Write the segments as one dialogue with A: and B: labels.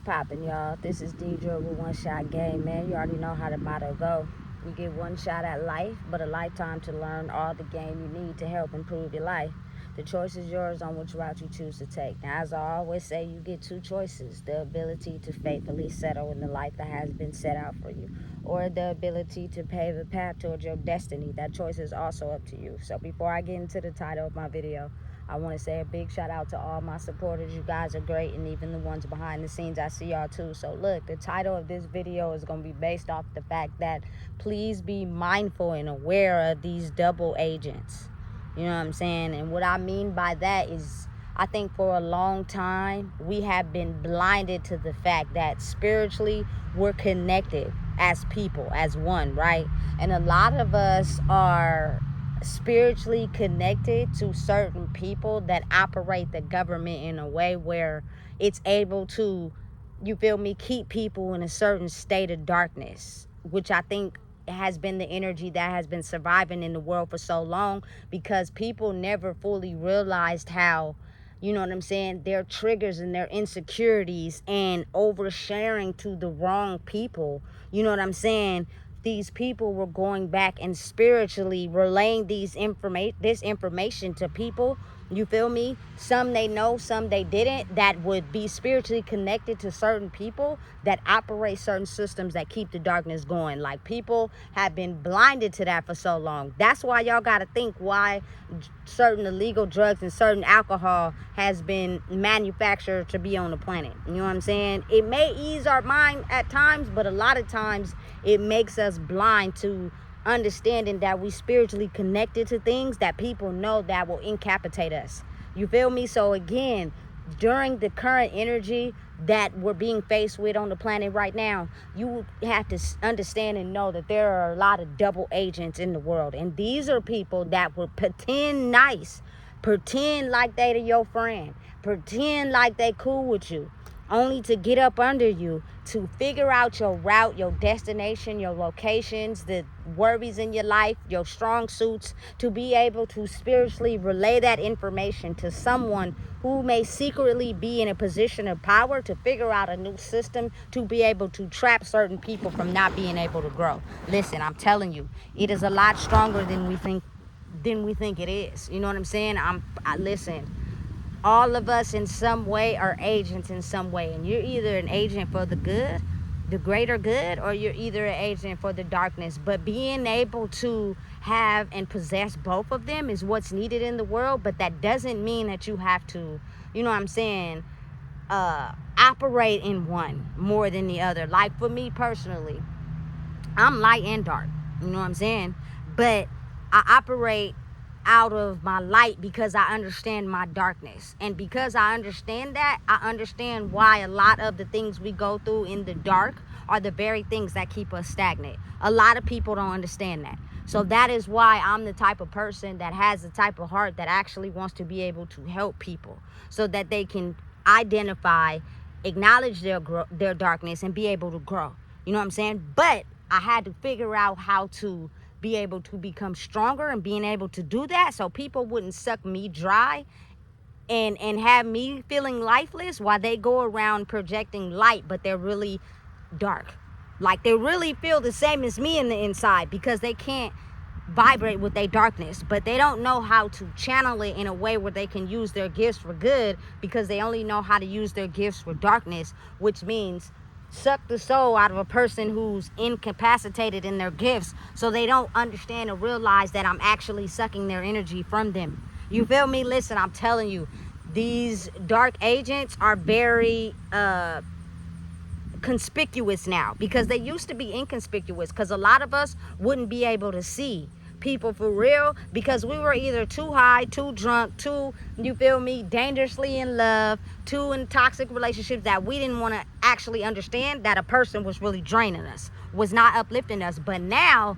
A: Poppin', y'all. This is Deidre with One Shot Game, man. You already know how the motto go. You get one shot at life, but a lifetime to learn all the game you need to help improve your life. The choice is yours on which route you choose to take. Now, as I always say, you get two choices: the ability to faithfully settle in the life that has been set out for you, or the ability to pave a path towards your destiny. That choice is also up to you. So before I get into the title of my video, I want to say a big shout out to all my supporters. You guys are great, and even the ones behind the scenes, I see y'all too. So look, the title of this video is going to be based off the fact that please be mindful and aware of these double agents. You know what I'm saying? And what I mean by that is, I think for a long time, we have been blinded to the fact that spiritually we're connected as people, as one, right? And a lot of us are spiritually connected to certain people that operate the government in a way where it's able to, you feel me, keep people in a certain state of darkness, which I think has been the energy that has been surviving in the world for so long, because people never fully realized how, you know what I'm saying, their triggers and their insecurities and oversharing to the wrong people, you know what I'm saying, these people were going back and spiritually relaying this information to people, you feel me, some they know, some they didn't, that would be spiritually connected to certain people that operate certain systems that keep the darkness going. Like, people have been blinded to that for so long. That's why y'all got to think why certain illegal drugs and certain alcohol has been manufactured to be on the planet. You know what I'm saying? It may ease our mind at times, but a lot of times it makes us blind to understanding that we spiritually connected to things that people know that will incapacitate us. You feel me? So again, during the current energy that we're being faced with on the planet right now, you have to understand and know that there are a lot of double agents in the world. And these are people that will pretend nice, pretend like they your friend, pretend like they cool with you, only to get up under you, to figure out your route, your destination, your locations, the worries in your life, your strong suits, to be able to spiritually relay that information to someone who may secretly be in a position of power, to figure out a new system to be able to trap certain people from not being able to grow. Listen, I'm telling you, it is a lot stronger than we think it is. You know what I'm saying? Listen, all of us in some way are agents in some way, and you're either an agent for the good, the greater good, or you're either an agent for the darkness. But being able to have and possess both of them is what's needed in the world. But that doesn't mean that you have to, you know what I'm saying, operate in one more than the other. Like, for me personally, I'm light and dark, you know what I'm saying, but I operate out of my light because I understand my darkness. And because I understand that, I understand why a lot of the things we go through in the dark are the very things that keep us stagnant. A lot of people don't understand that. So that is why I'm the type of person that has the type of heart that actually wants to be able to help people so that they can identify, acknowledge their darkness, and be able to grow. You know what I'm saying? But I had to figure out how to be able to become stronger and being able to do that so people wouldn't suck me dry and have me feeling lifeless while they go around projecting light, but they're really dark. Like, they really feel the same as me in the inside because they can't vibrate with their darkness, but they don't know how to channel it in a way where they can use their gifts for good, because they only know how to use their gifts for darkness, which means suck the soul out of a person who's incapacitated in their gifts, so they don't understand or realize that I'm actually sucking their energy from them. You feel me? Listen, I'm telling you, these dark agents are very conspicuous now, because they used to be inconspicuous, because a lot of us wouldn't be able to see people for real because we were either too high, too drunk, too, you feel me, dangerously in love, too in toxic relationships, that we didn't want to actually understand that a person was really draining us, was not uplifting us. But now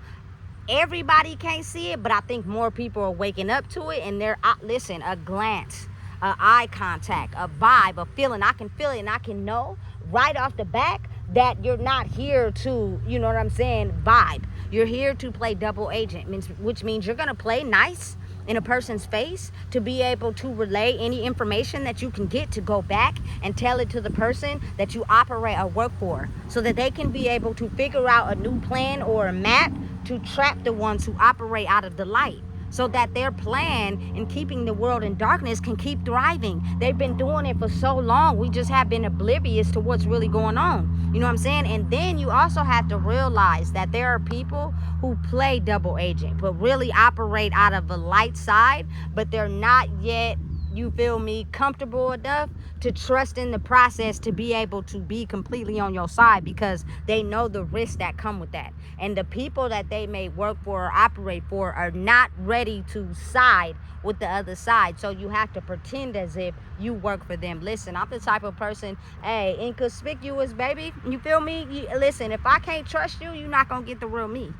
A: everybody can't see it, but I think more people are waking up to it, and they're, listen, a glance, a eye contact, a vibe, a feeling, I can feel it, and I can know right off the back that you're not here to, you know what I'm saying, vibe. You're here to play double agent, which means you're going to play nice, in a person's face to be able to relay any information that you can get to go back and tell it to the person that you operate or work for, so that they can be able to figure out a new plan or a map to trap the ones who operate out of the light, so that their plan in keeping the world in darkness can keep thriving. They've been doing it for so long. We just have been oblivious to what's really going on. You know what I'm saying? And then you also have to realize that there are people who play double agent, but really operate out of the light side, but they're not yet, you feel me, comfortable enough to trust in the process to be able to be completely on your side, because they know the risks that come with that. And the people that they may work for or operate for are not ready to side with the other side. So you have to pretend as if you work for them. Listen, I'm the type of person, hey, inconspicuous, baby. You feel me? Listen, if I can't trust you, you're not going to get the real me.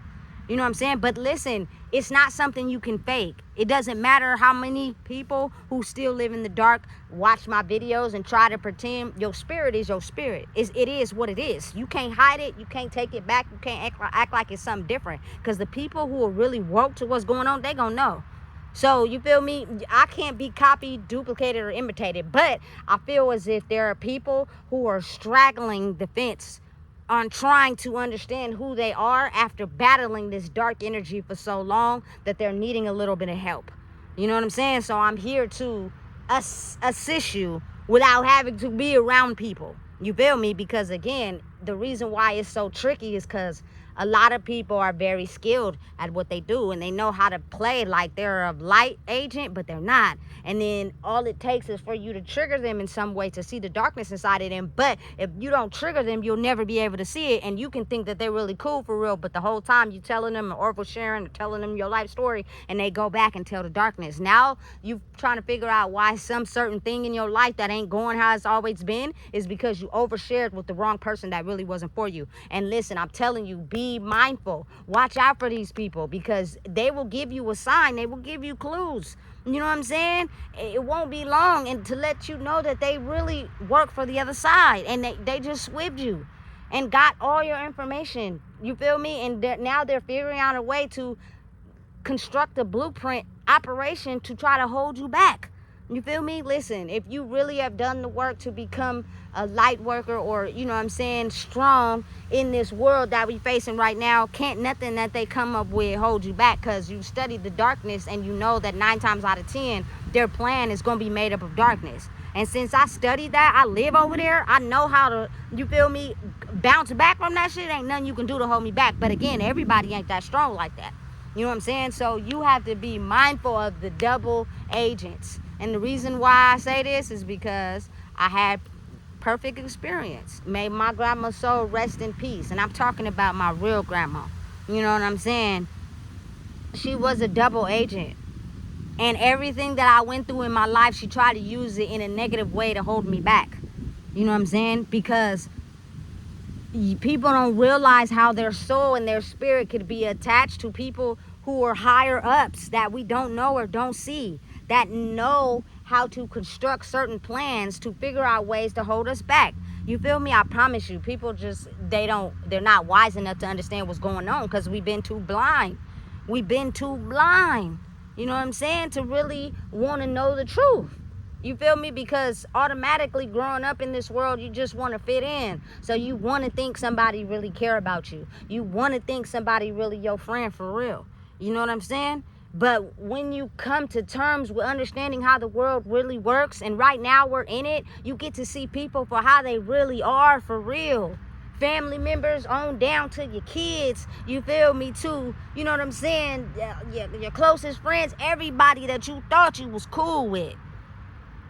A: You know what I'm saying? But listen, it's not something you can fake. It doesn't matter how many people who still live in the dark watch my videos and try to pretend. Your spirit is your spirit. It is what it is. You can't hide it. You can't take it back. You can't act like it's something different. Because the people who are really woke to what's going on, they gonna know. So you feel me? I can't be copied, duplicated, or imitated. But I feel as if there are people who are straggling the fence on trying to understand who they are after battling this dark energy for so long, that they're needing a little bit of help. You know what I'm saying? So I'm here to assist you without having to be around people. You feel me? Because again, the reason why it's so tricky is because a lot of people are very skilled at what they do, and they know how to play like they're a light agent, but they're not. And then all it takes is for you to trigger them in some way to see the darkness inside of them. But if you don't trigger them, you'll never be able to see it. And you can think that they're really cool for real, but the whole time you telling them or sharing or telling them your life story, and they go back and tell the darkness. Now you trying to figure out why some certain thing in your life that ain't going how it's always been is because you overshared with the wrong person that really wasn't for you. And listen, I'm telling you, be mindful. Watch out for these people, because they will give you a sign. They will give you clues. You know what I'm saying? It won't be long and to let you know that they really work for the other side, and they just swibbed you and got all your information. You feel me? And now they're figuring out a way to construct a blueprint operation to try to hold you back. You feel me? Listen, if you really have done the work to become a light worker, or, you know what I'm saying, strong in this world that we facing right now, can't nothing that they come up with hold you back, because you studied the darkness and you know that 9 times out of 10, their plan is going to be made up of darkness. And since I studied that, I live over there, I know how to, you feel me, bounce back from that shit. Ain't nothing you can do to hold me back. But again, everybody ain't that strong like that. You know what I'm saying? So you have to be mindful of the double agents. And the reason why I say this is because I had perfect experience. May my grandma's soul rest in peace. And I'm talking about my real grandma. You know what I'm saying? She was a double agent. And everything that I went through in my life, she tried to use it in a negative way to hold me back. You know what I'm saying? Because people don't realize how their soul and their spirit could be attached to people who are higher ups that we don't know or don't see, that know how to construct certain plans to figure out ways to hold us back. You feel me? I promise you, people just, they're not wise enough to understand what's going on, because we've been too blind. We've been too blind, you know what I'm saying, to really want to know the truth. You feel me? Because automatically growing up in this world, you just want to fit in. So you want to think somebody really care about you. You want to think somebody really your friend for real. You know what I'm saying? But when you come to terms with understanding how the world really works, and right now we're in it, you get to see people for how they really are for real. Family members on down to your kids, you feel me, too. You know what I'm saying? Your closest friends, everybody that you thought you was cool with.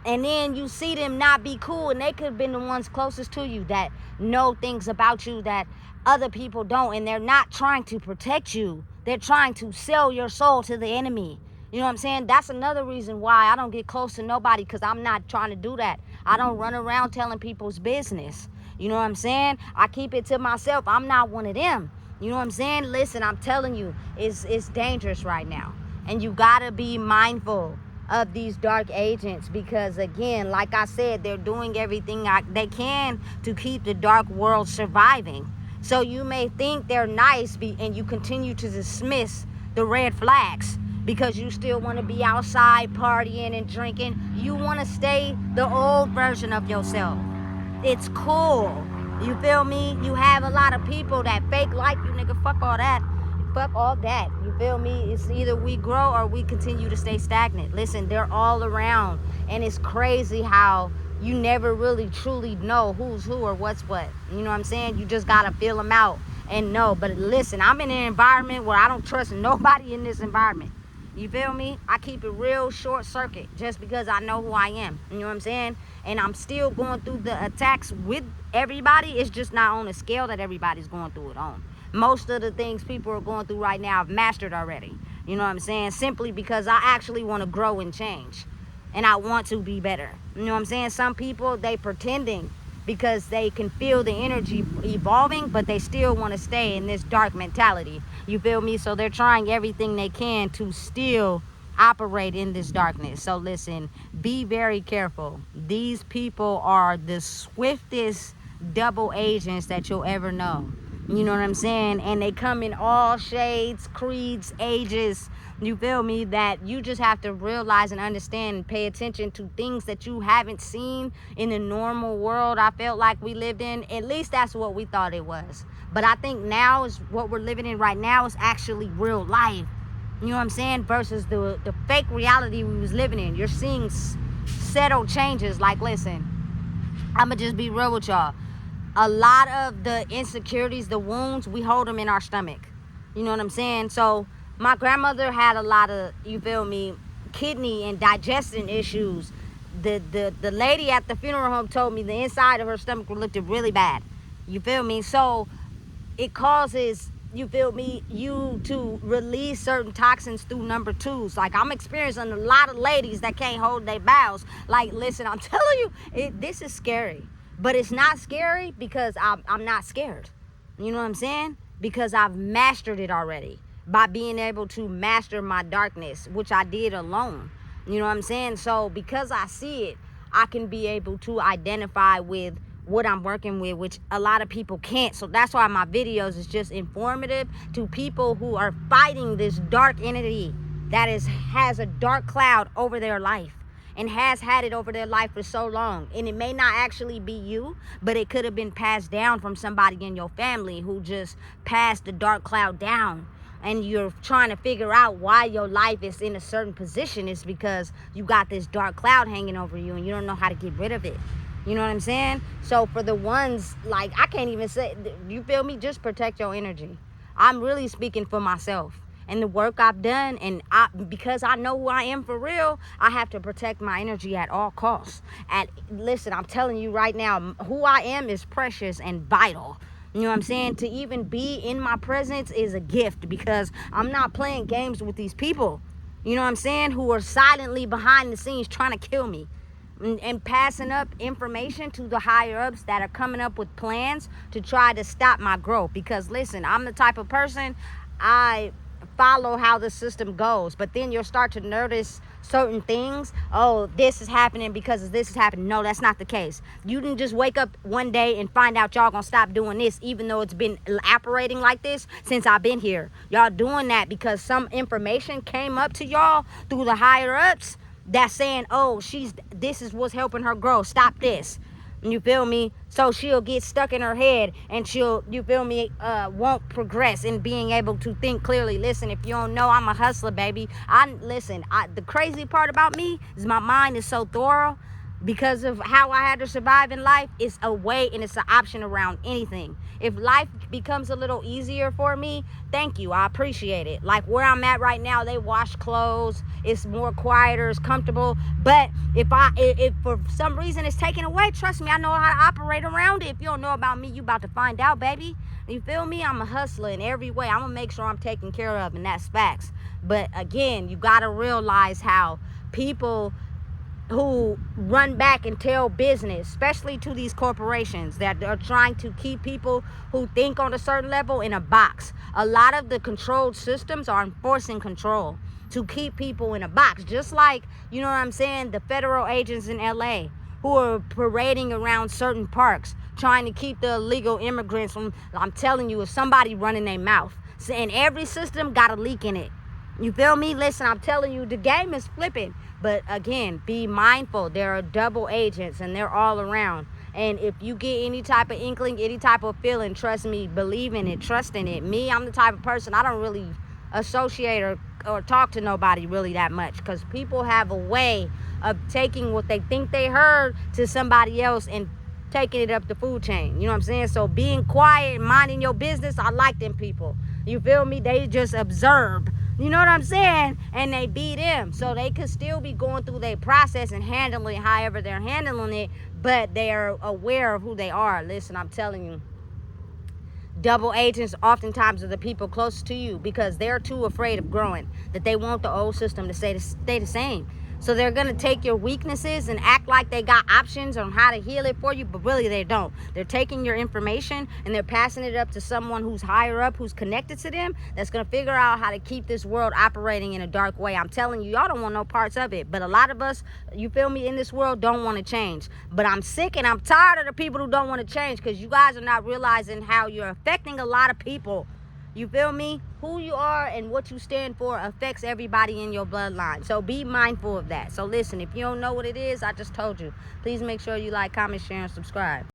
A: And then you see them not be cool, and they could have been the ones closest to you that know things about you that other people don't. And they're not trying to protect you. They're trying to sell your soul to the enemy. You know what I'm saying? That's another reason why I don't get close to nobody, because I'm not trying to do that. I don't run around telling people's business. You know what I'm saying? I keep it to myself. I'm not one of them. You know what I'm saying? Listen, I'm telling you, it's dangerous right now. And you got to be mindful of these dark agents, because again, like I said, they're doing everything they can to keep the dark world surviving. So you may think they're nice, and you continue to dismiss the red flags. because you still want to be outside partying and drinking. You want to stay the old version of yourself. It's cool. You feel me? You have a lot of people that fake like you, nigga. Fuck all that. Fuck all that. You feel me? It's either we grow or we continue to stay stagnant. Listen, they're all around. And it's crazy how you never really truly know who's who or what's what. You know what I'm saying? You just gotta feel them out and know. But listen, I'm in an environment where I don't trust nobody in this environment. You feel me? I keep it real short circuit just because I know who I am. You know what I'm saying? And I'm still going through the attacks with everybody. It's just not on the scale that everybody's going through it on. Most of the things people are going through right now I've mastered already. You know what I'm saying? Simply because I actually want to grow and change. And I want to be better. You know what I'm saying? Some people, they pretending because they can feel the energy evolving, but they still want to stay in this dark mentality. You feel me? So they're trying everything they can to still operate in this darkness. So listen, be very careful. These people are the swiftest double agents that you'll ever know. You know what I'm saying? And they come in all shades, creeds, ages. You feel me? That you just have to realize and understand and pay attention to things that you haven't seen in the normal world I felt like we lived in. At least that's what we thought it was. But I think now is what we're living in right now is actually real life. You know what I'm saying? Versus the fake reality we was living in. You're seeing subtle changes. Like, listen, I'ma just be real with y'all. A lot of the insecurities, the wounds, we hold them in our stomach. You know what I'm saying? So my grandmother had a lot of, you feel me, kidney and digestion issues. The lady at the funeral home told me the inside of her stomach looked really bad. You feel me? So it causes, you feel me, you to release certain toxins through number twos. Like, I'm experiencing a lot of ladies that can't hold their bowels. Like, listen, I'm telling you, this is scary. But it's not scary because I'm not scared. You know what I'm saying? Because I've mastered it already by being able to master my darkness, which I did alone. You know what I'm saying? So because I see it, I can be able to identify with what I'm working with, which a lot of people can't. So that's why my videos is just informative to people who are fighting this dark entity that has a dark cloud over their life. And has had it over their life for so long. And it may not actually be you, but it could have been passed down from somebody in your family who just passed the dark cloud down. And you're trying to figure out why your life is in a certain position. It's because you got this dark cloud hanging over you and you don't know how to get rid of it. You know what I'm saying? So for the ones, like, I can't even say, you feel me? Just protect your energy. I'm really speaking for myself. And the work I've done, and because I know who I am for real, I have to protect my energy at all costs. And listen, I'm telling you right now, who I am is precious and vital. You know what I'm saying? To even be in my presence is a gift because I'm not playing games with these people. You know what I'm saying? Who are silently behind the scenes trying to kill me. And passing up information to the higher ups that are coming up with plans to try to stop my growth. Because listen, I'm the type of person, I follow how the system goes, but then you'll start to notice certain things. Oh, this is happening because this is happening. No, that's not the case. You didn't just wake up one day and find out y'all gonna stop doing this, even though it's been operating like this since I've been here. Y'all doing that because some information came up to y'all through the higher ups that's saying, oh, this is what's helping her grow, stop this. You feel me? So she'll get stuck in her head and she'll, you feel me, won't progress in being able to think clearly. Listen, if you don't know, I'm a hustler, baby. The crazy part about me is my mind is so thorough because of how I had to survive in life. It's a way and it's an option around anything. If life becomes a little easier for me, thank you. I appreciate it. Like where I'm at right now, they wash clothes. It's more quieter. It's comfortable. But if for some reason it's taken away, trust me, I know how to operate around it. If you don't know about me, you about to find out, baby. You feel me? I'm a hustler in every way. I'm going to make sure I'm taken care of, and that's facts. But again, you got to realize how people who run back and tell business, especially to these corporations that are trying to keep people who think on a certain level in a box. A lot of the controlled systems are enforcing control to keep people in a box. Just like, you know what I'm saying, the federal agents in LA who are parading around certain parks trying to keep the illegal immigrants from, I'm telling you, if somebody running their mouth. And every system got a leak in it. You feel me? Listen, I'm telling you, the game is flipping. But again, be mindful. There are double agents and they're all around. And if you get any type of inkling, any type of feeling, trust me, believe in it, trust in it. Me, I'm the type of person, I don't really associate or talk to nobody really that much, because people have a way of taking what they think they heard to somebody else and taking it up the food chain. You know what I'm saying? So being quiet, minding your business, I like them people. You feel me? They just observe. You know what I'm saying? And they be them. So they could still be going through their process and handling however they're handling it, but they are aware of who they are. Listen, I'm telling you, double agents oftentimes are the people closest to you, because they're too afraid of growing, that they want the old system to stay the same. So they're going to take your weaknesses and act like they got options on how to heal it for you, but really they don't. They're taking your information and they're passing it up to someone who's higher up, who's connected to them, that's going to figure out how to keep this world operating in a dark way. I'm telling you, y'all don't want no parts of it. But a lot of us, you feel me, in this world don't want to change. But I'm sick and I'm tired of the people who don't want to change, because you guys are not realizing how you're affecting a lot of people. You feel me? Who you are and what you stand for affects everybody in your bloodline. So be mindful of that. So listen, if you don't know what it is, I just told you. Please make sure you like, comment, share, and subscribe.